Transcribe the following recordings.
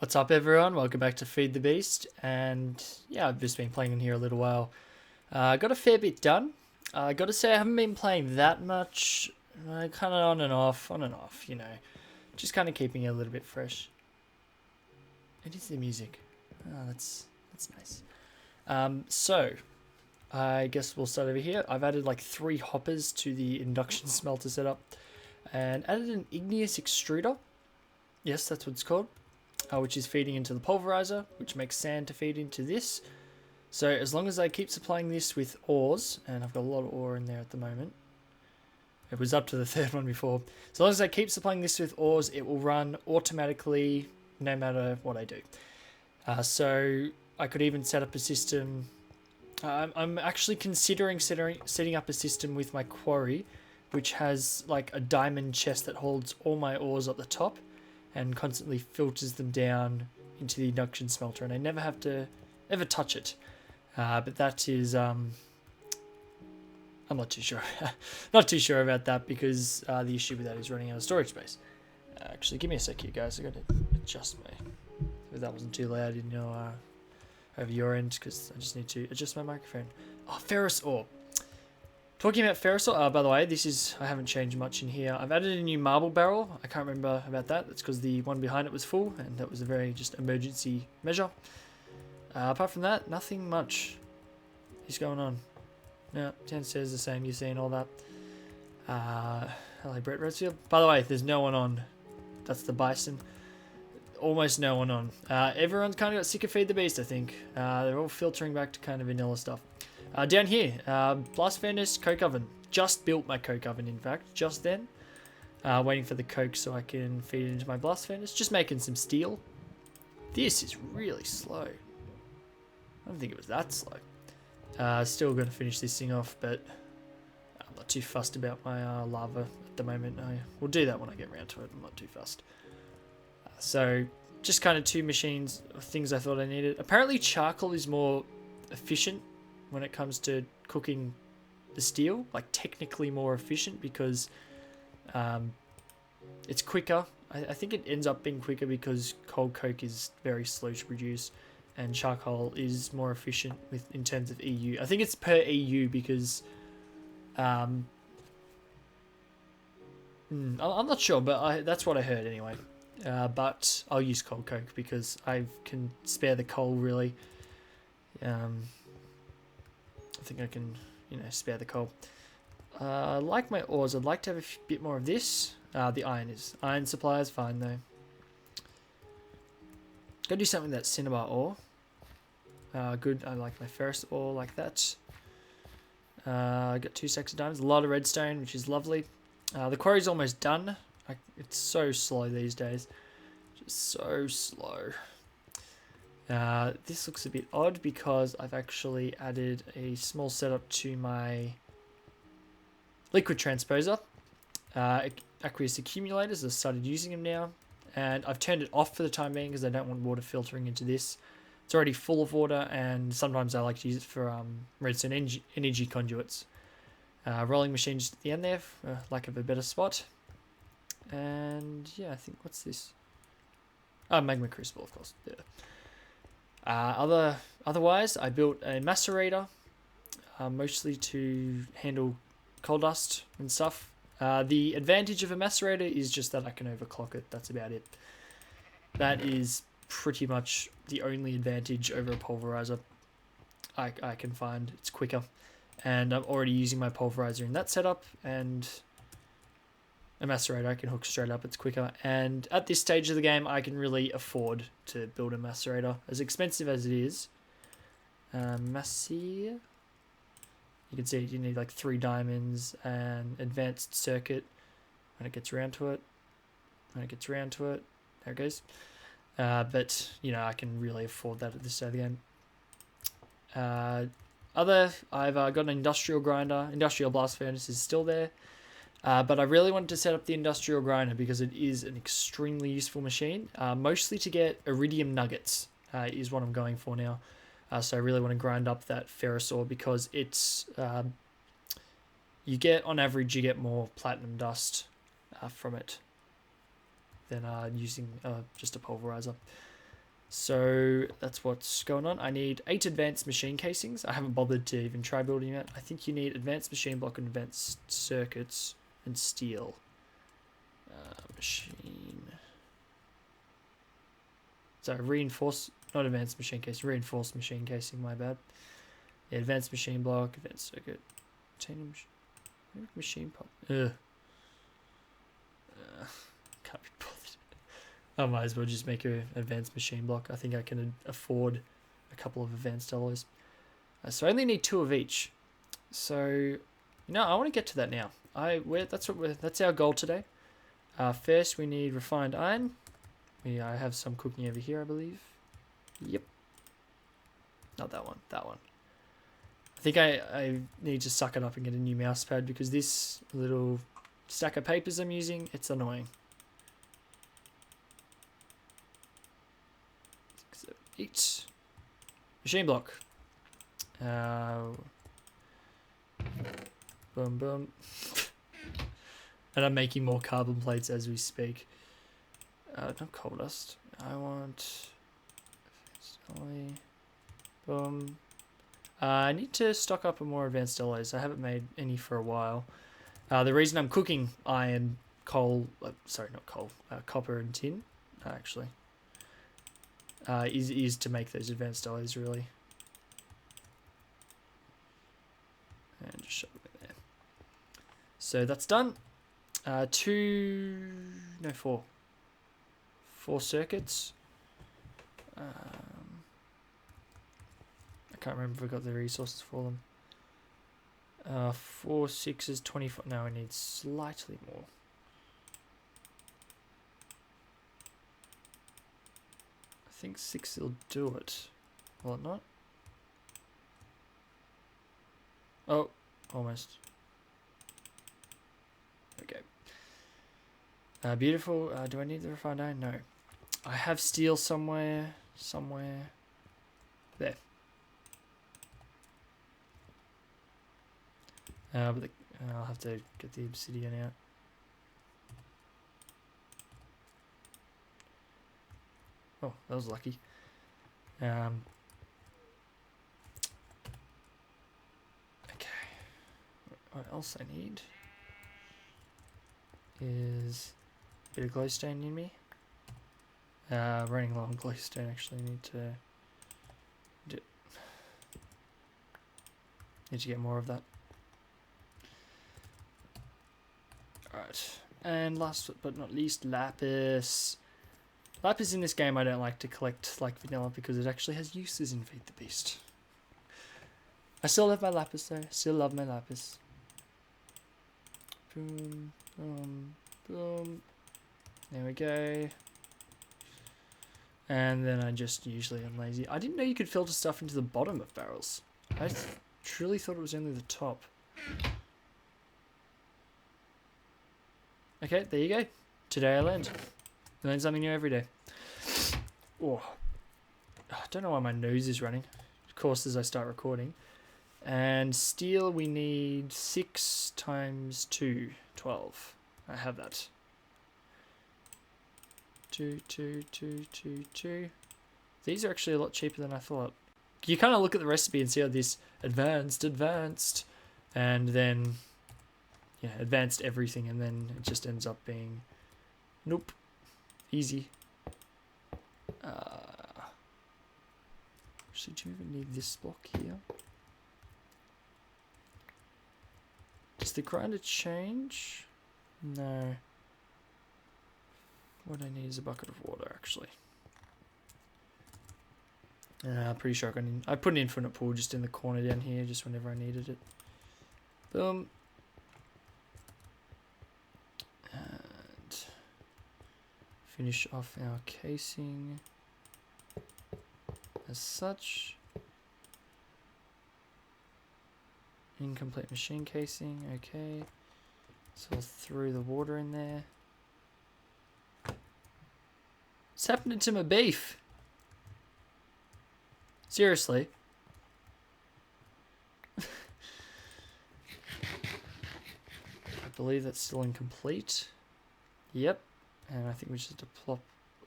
What's up, everyone? Welcome back to Feed the Beast. And yeah, I've just been playing in here a little while. Got a fair bit done. I got to say, I haven't been playing that much. Kind of on and off, you know. Just kind of keeping it a little bit fresh. It is the music. Oh, that's nice. So, I guess we'll start over here. I've added like 3 hoppers to the induction smelter setup. And added an igneous extruder. Yes, that's what it's called. Which is feeding into the pulverizer, which makes sand to feed into this. So as long as I keep supplying this with ores, and I've got a lot of ore in there at the moment. It was up to the 3rd one before. So long as I keep supplying this with ores, it will run automatically no matter what I do. So I could even set up a system. I'm actually considering setting up a system with my quarry, which has like a diamond chest that holds all my ores at the top and constantly filters them down into the induction smelter, and I never have to ever touch it. But that is, I'm not too sure. Not too sure about that because the issue with that is running out of storage space. Actually, give me a sec here, guys. I got to adjust if that wasn't too loud, over your end, because I just need to adjust my microphone. Oh, ferrous ore. Talking about ferrous ore, by the way, I haven't changed much in here. I've added a new marble barrel. I can't remember about that. That's because the one behind it was full, and that was a very just emergency measure. Apart from that, nothing much is going on. No, downstairs the same. You're seeing all that. Hello, Brett Redfield. By the way, there's no one on. That's the bison. Almost no one on. Everyone's kind of got sick of Feed the Beast, I think. They're all filtering back to kind of vanilla stuff. Down here, blast furnace, coke oven. Just built my coke oven, in fact, just then. Waiting for the coke so I can feed it into my blast furnace. Just making some steel. This is really slow. I don't think it was that slow. Still going to finish this thing off, but I'm not too fussed about my lava at the moment. We'll do that when I get around to it. I'm not too fussed. So, just kind of 2 machines of things I thought I needed. Apparently charcoal is more efficient when it comes to cooking the steel, like technically more efficient because it's quicker. I think it ends up being quicker because cold coke is very slow to produce and charcoal is more efficient in terms of EU. I think it's per EU because I'm not sure, but that's what I heard anyway. But I'll use cold coke because I can spare the coal really. I think I can, spare the coal. Like my ores, I'd like to have a bit more of this. The iron supply is fine though. Gotta do something with that cinnabar ore. Good, I like my ferrous ore like that. I got 2 stacks of diamonds, a lot of redstone, which is lovely. The quarry's almost done. It's so slow these days. Just so slow. This looks a bit odd because I've actually added a small setup to my liquid transposer. Aqueous accumulators, I've started using them now. And I've turned it off for the time being because I don't want water filtering into this. It's already full of water, and sometimes I like to use it for redstone energy conduits. Rolling machine just at the end there, for lack of a better spot. And yeah, I think, what's this? Oh, magma crucible, of course. Yeah. Otherwise, I built a macerator, mostly to handle coal dust and stuff. The advantage of a macerator is just that I can overclock it. That's about it. That is pretty much the only advantage over a pulverizer I can find. It's quicker. And I'm already using my pulverizer in that setup, and a macerator I can hook straight up. It's quicker. And at this stage of the game, I can really afford to build a macerator. As expensive as it is. You can see you need like 3 diamonds and advanced circuit when it gets around to it. There it goes. But, I can really afford that at this stage of the game. I've got an industrial grinder. Industrial blast furnace is still there. But I really wanted to set up the industrial grinder because it is an extremely useful machine. Mostly to get iridium nuggets is what I'm going for now. So I really want to grind up that ferrous ore because it's on average you get more platinum dust from it than using just a pulverizer. So that's what's going on. I need 8 advanced machine casings. I haven't bothered to even try building it. I think you need advanced machine block and advanced circuits and steel. Machine. So reinforced, not advanced machine casing, reinforced machine casing, my bad. Yeah, advanced machine block, advanced circuit. Machine pop. Can't be bothered. I might as well just make an advanced machine block. I think I can afford a couple of advanced alloys. So I only need 2 of each. So, you know, I want to get to that now. That's our goal today. First, we need refined iron. I have some cooking over here, I believe. Yep. Not that one. That one. I think I need to suck it up and get a new mouse pad because this little stack of papers I'm using, it's annoying. 6, 7, 8. Machine block. Boom, boom. And I'm making more carbon plates as we speak. Not coal dust. I want... Boom. I need to stock up on more advanced alloys. I haven't made any for a while. The reason I'm cooking iron, coal... sorry, not coal. Copper and tin, actually. Is to make those advanced alloys, really. And just shove it in there. So that's done. 4 circuits. I can't remember if I got the resources for them. 4 6s, 24. No, I need slightly more. I think 6 will do it. Will it not? Oh, almost. Okay. Beautiful. Do I need the refined iron? No. I have steel somewhere. There. But I'll have to get the obsidian out. Oh, that was lucky. Okay. What else I need is a bit of glowstone in me. Running low on glowstone. Actually, need to get more of that. Alright, and last but not least, lapis. Lapis in this game I don't like to collect like vanilla because it actually has uses in Feed the Beast. I still love my lapis though. Still love my lapis. Boom, boom, boom. There we go. And then I just usually am lazy. I didn't know you could filter stuff into the bottom of barrels. I truly thought it was only the top. Okay, there you go. Today I learned. I learn something new every day. Oh, I don't know why my nose is running. Of course, as I start recording. And steel, we need 6 times 2, 12. I have that. 2, 2, 2, 2, 2. These are actually a lot cheaper than I thought. You kind of look at the recipe and see how this advanced, and then, yeah, advanced everything, and then it just ends up being, nope, easy. Actually, do you even need this block here? Does the grinder change? No. What I need is a bucket of water, actually. Pretty sure I put an infinite pool just in the corner down here, just whenever I needed it. Boom. And finish off our casing as such. Incomplete machine casing, okay. So I'll throw the water in there. What's happening to my beef? Seriously. I believe that's still incomplete. Yep. And I think we just have to plop.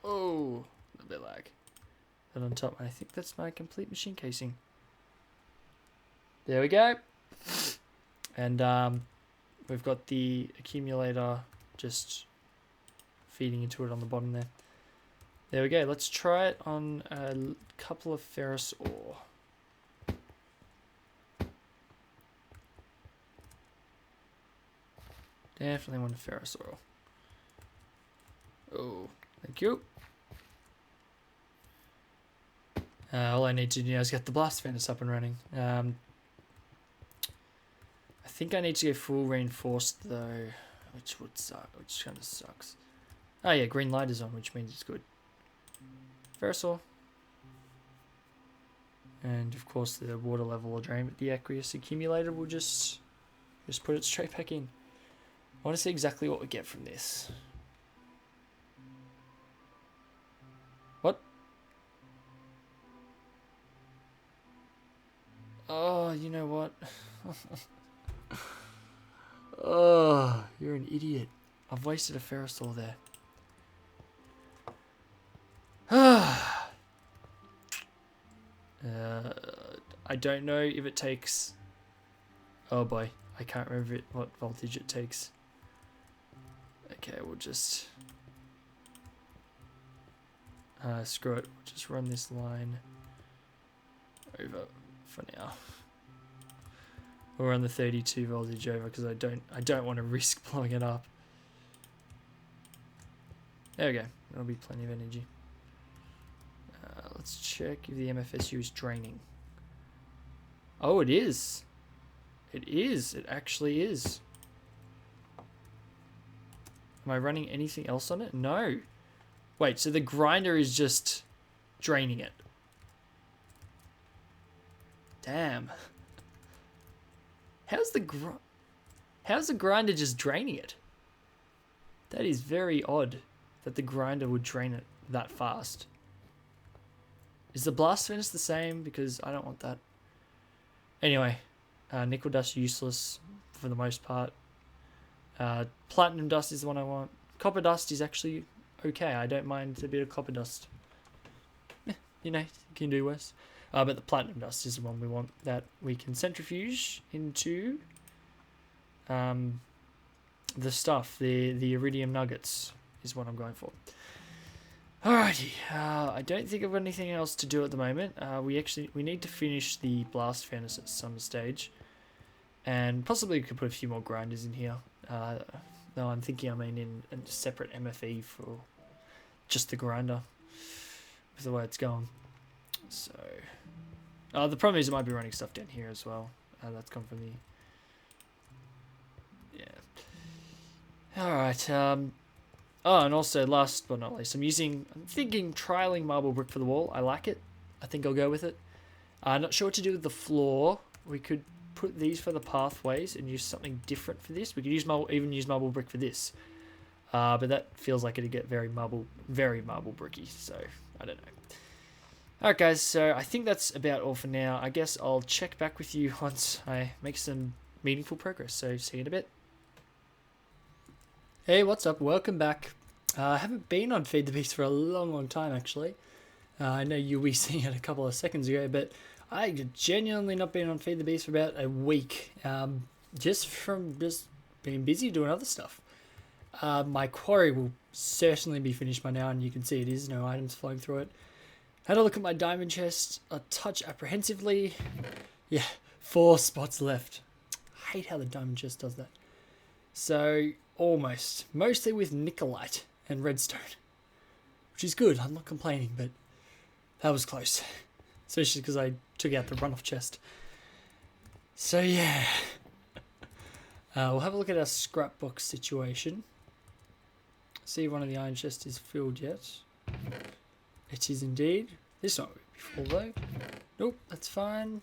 Oh, a bit lag. that on top. I think that's my complete machine casing. There we go. And we've got the accumulator just feeding into it on the bottom there. There we go. Let's try it on a couple of ferrous ore. Definitely want a ferrous ore. Oh, thank you. All I need to do now is get the blast furnace up and running. I think I need to go full reinforced though, which would suck, which kind of sucks. Oh yeah, green light is on, which means it's good. Ferrous ore. And of course the water level will drain, but the aqueous accumulator will just put it straight back in. I want to see exactly what we get from this. What? Oh, you know what? Oh, you're an idiot. I've wasted a ferrous ore there. I don't know if it takes... Oh boy, I can't remember what voltage it takes. Okay, we'll just... screw it, we'll just run this line over for now. We'll run the 32 voltage over because I don't want to risk blowing it up. There we go, that'll be plenty of energy. Let's check if the MFSU is draining. Oh, it is. It is. It actually is. Am I running anything else on it? No. Wait, so the grinder is just draining it. Damn. How's the grinder just draining it? That is very odd that the grinder would drain it that fast. Is the blast furnace the same? Because I don't want that. Anyway, nickel dust useless for the most part. Platinum dust is the one I want. Copper dust is actually okay. I don't mind a bit of copper dust. You know, you can do worse. But the platinum dust is the one we want, that we can centrifuge into the stuff. The iridium nuggets is what I'm going for. Alrighty, I don't think I've got anything else to do at the moment. We need to finish the blast furnace at some stage, and possibly we could put a few more grinders in here. Though I'm thinking I may need a separate MFE for just the grinder, with the way it's going. So, the problem is it might be running stuff down here as well. That's come from the... Yeah. Alright, oh, and also, last but not least, I'm thinking trialing marble brick for the wall. I like it. I think I'll go with it. I'm not sure what to do with the floor. We could put these for the pathways and use something different for this. We could even use marble brick for this. But that feels like it'd get very marble bricky, so I don't know. Alright guys, so I think that's about all for now. I guess I'll check back with you once I make some meaningful progress, so see you in a bit. Hey, what's up? Welcome back. I haven't been on Feed the Beast for a long time, actually. I know you were seeing it a couple of seconds ago, but I genuinely not been on Feed the Beast for about a week. Just being busy doing other stuff. My quarry will certainly be finished by now, and you can see it is, no items flowing through it. Had a look at my diamond chest, a touch apprehensively. Yeah, 4 spots left. I hate how the diamond chest does that. So, almost. Mostly with nickelite and redstone. Which is good, I'm not complaining, but that was close. Especially because I took out the runoff chest. So, yeah. We'll have a look at our scrapbook situation. See if one of the iron chests is filled yet. It is indeed. This one will be full though. Nope, that's fine.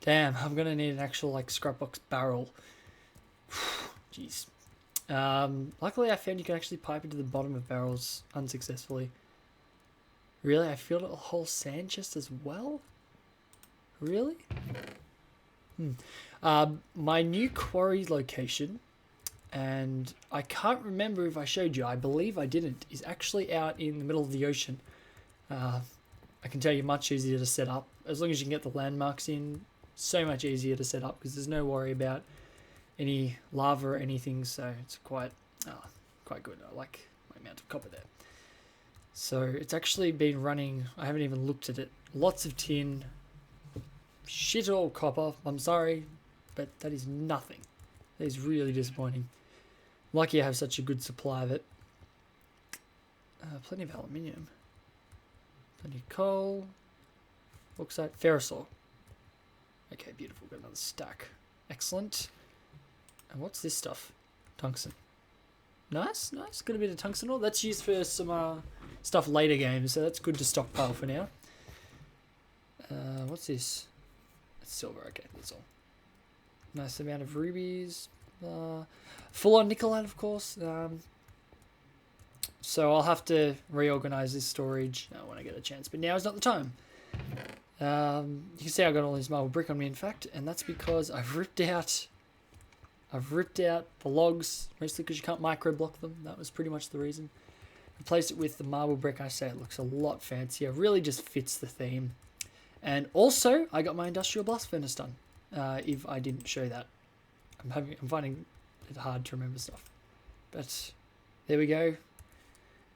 Damn, I'm gonna need an actual scrapbox barrel. Jeez. Luckily I found you can actually pipe into the bottom of barrels unsuccessfully. Really? I filled a whole sand chest as well? Really? My new quarry location, and I can't remember if I showed you, I believe I didn't, is actually out in the middle of the ocean. I can tell you much easier to set up. As long as you can get the landmarks in, so much easier to set up because there's no worry about any lava or anything, so it's quite good. I like my amount of copper there. So it's actually been running, I haven't even looked at it, lots of tin, shit all copper, I'm sorry, but that is nothing. That is really disappointing. Lucky I have such a good supply of it. Plenty of aluminium. Plenty of coal. Bauxite. Ferrous ore. Okay, beautiful. Got another stack. Excellent. And what's this stuff? Tungsten. Nice, nice. Got a bit of tungsten ore. That's used for some stuff later games, so that's good to stockpile for now. What's this? It's silver. Okay, that's all. Nice amount of rubies. Full on nickelite, of course. So I'll have to reorganize this storage when I get a chance, but now is not the time. You can see I got all this marble brick on me, in fact, and that's because I've ripped out the logs, mostly because you can't micro block them. That was pretty much the reason. Replace it with the marble brick. I say it looks a lot fancier. Really just fits the theme. And also, I got my industrial blast furnace done. If I didn't show that, I'm finding it hard to remember stuff. But there we go.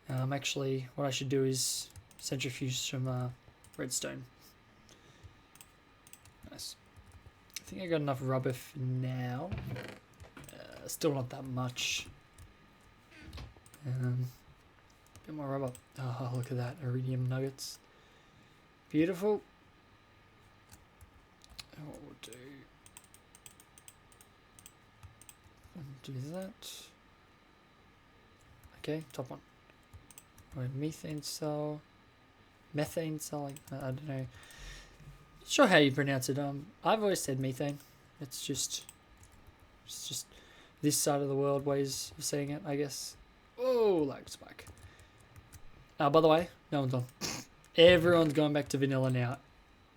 Actually, what I should do is centrifuge some redstone. Nice. I think I got enough rubber for now. Still not that much. Bit more rubber. Oh, look at that. Iridium nuggets. Beautiful. And what we'll do that. Okay, top one. Methane cell. Methane cell. I don't know. Not sure how you pronounce it. I've always said methane. It's just this side of the world ways of saying it, I guess. Oh, lag spike. By the way, no one's on. Everyone's going back to vanilla now.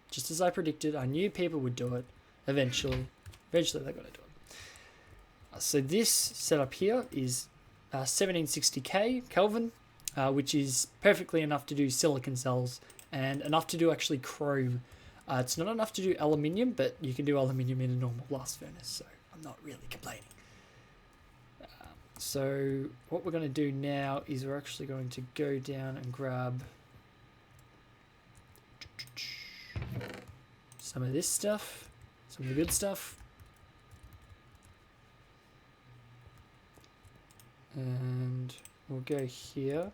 Just as I predicted, I knew people would do it eventually. Eventually they're going to do it. So this setup here is 1760K Kelvin, which is perfectly enough to do silicon cells and enough to do actually chrome. It's not enough to do aluminium, but you can do aluminium in a normal blast furnace, so I'm not really complaining. So what we're going to do now is we're actually going to go down and grab some of this stuff, some of the good stuff. And we'll go here.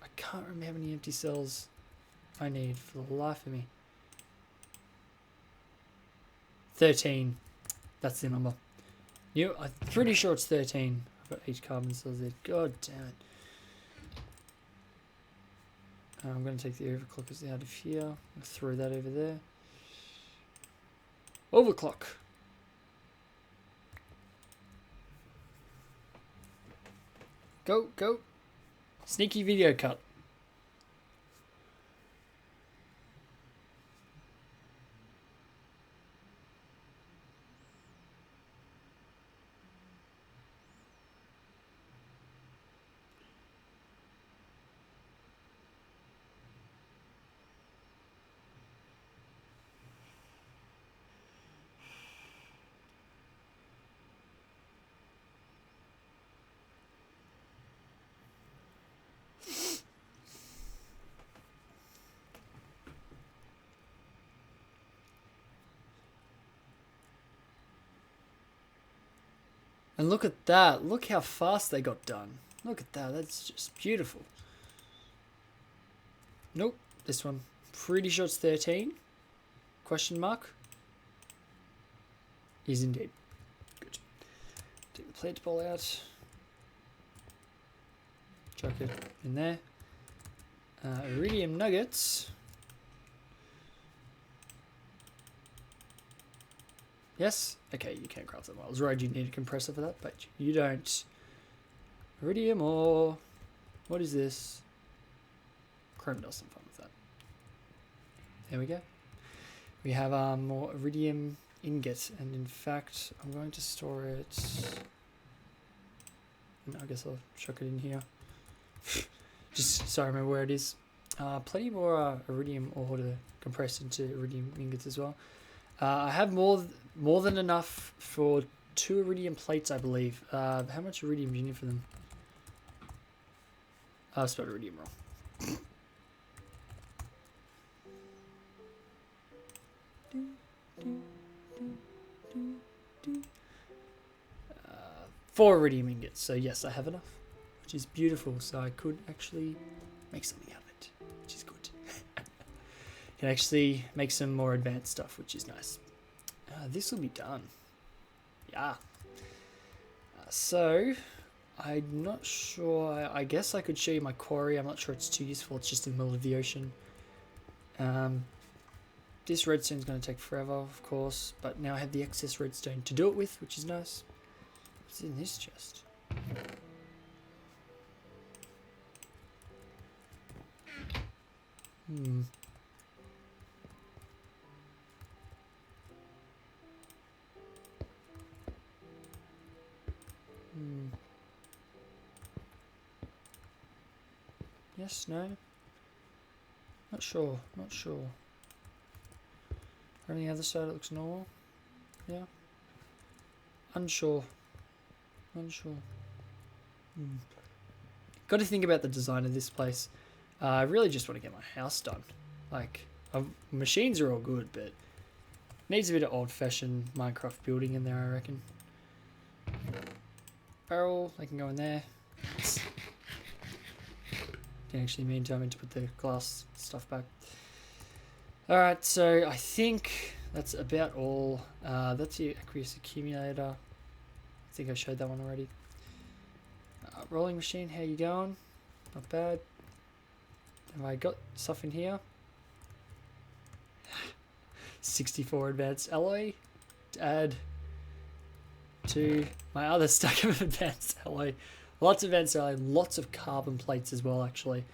I can't remember how many empty cells I need for the life of me. 13. That's the number. I'm pretty sure it's 13. I've got 8 carbon cells there. God damn it. I'm going to take the overclockers out of here. I'll throw that over there. Overclock. Go, go. Sneaky video cut. And look at that. Look how fast they got done. Look at that. That's just beautiful. Nope. This one. Pretty sure it's 13. Question mark. Is indeed. Good. Take the plate ball out. Chuck it in there. Iridium nuggets. Yes? Okay, you can craft them. I was worried you need a compressor for that, but you don't. Iridium ore. What is this? Chrome dust. I'm fine with that. There we go. We have more iridium ingot, and in fact, I'm going to store it. I guess I'll chuck it in here. Just so I remember where it is. Plenty more iridium ore to compress into iridium ingots as well. I have more than enough for 2 iridium plates, I believe. How much iridium do you need for them? I spelled iridium wrong. 4 iridium ingots, so yes, I have enough, which is beautiful. So I could actually make something out of it, which is good. Can actually make some more advanced stuff, which is nice. This will be done. Yeah. So I'm not sure. I guess I could show you my quarry. I'm not sure it's too useful. It's just in the middle of the ocean. This redstone is going to take forever, of course, but now I have the excess redstone to do it with, which is nice. What's in this chest? Yes, no? Not sure, not sure. On the other side it looks normal. Yeah. Unsure. Got to think about the design of this place. I really just want to get my house done. Like, machines are all good, but needs a bit of old-fashioned Minecraft building in there, I reckon. Barrel, they can go in there. Didn't actually mean to. I meant to put the glass stuff back. Alright, so I think that's about all. That's the aqueous accumulator. I think I showed that one already. Rolling machine, how you going? Not bad. Have I got stuff in here? 64 advanced alloy to add to my other stack of advanced alloy. Lots of advanced alloy, lots of carbon plates as well, actually.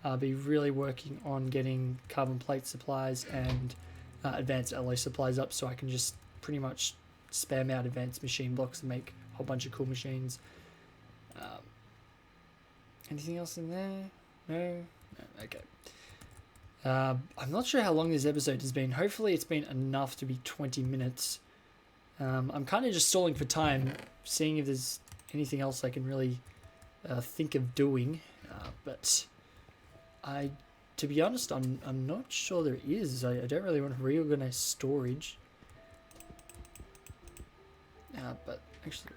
I'll be really working on getting carbon plate supplies and advanced alloy supplies up so I can just pretty much spam out advanced machine blocks and make a whole bunch of cool machines. Anything else in there? No? Okay. I'm not sure how long this episode has been. Hopefully it's been enough to be 20 minutes. I'm kind of just stalling for time, seeing if there's anything else I can really think of doing. But to be honest, I'm not sure there is. I don't really want to reorganize storage. But actually,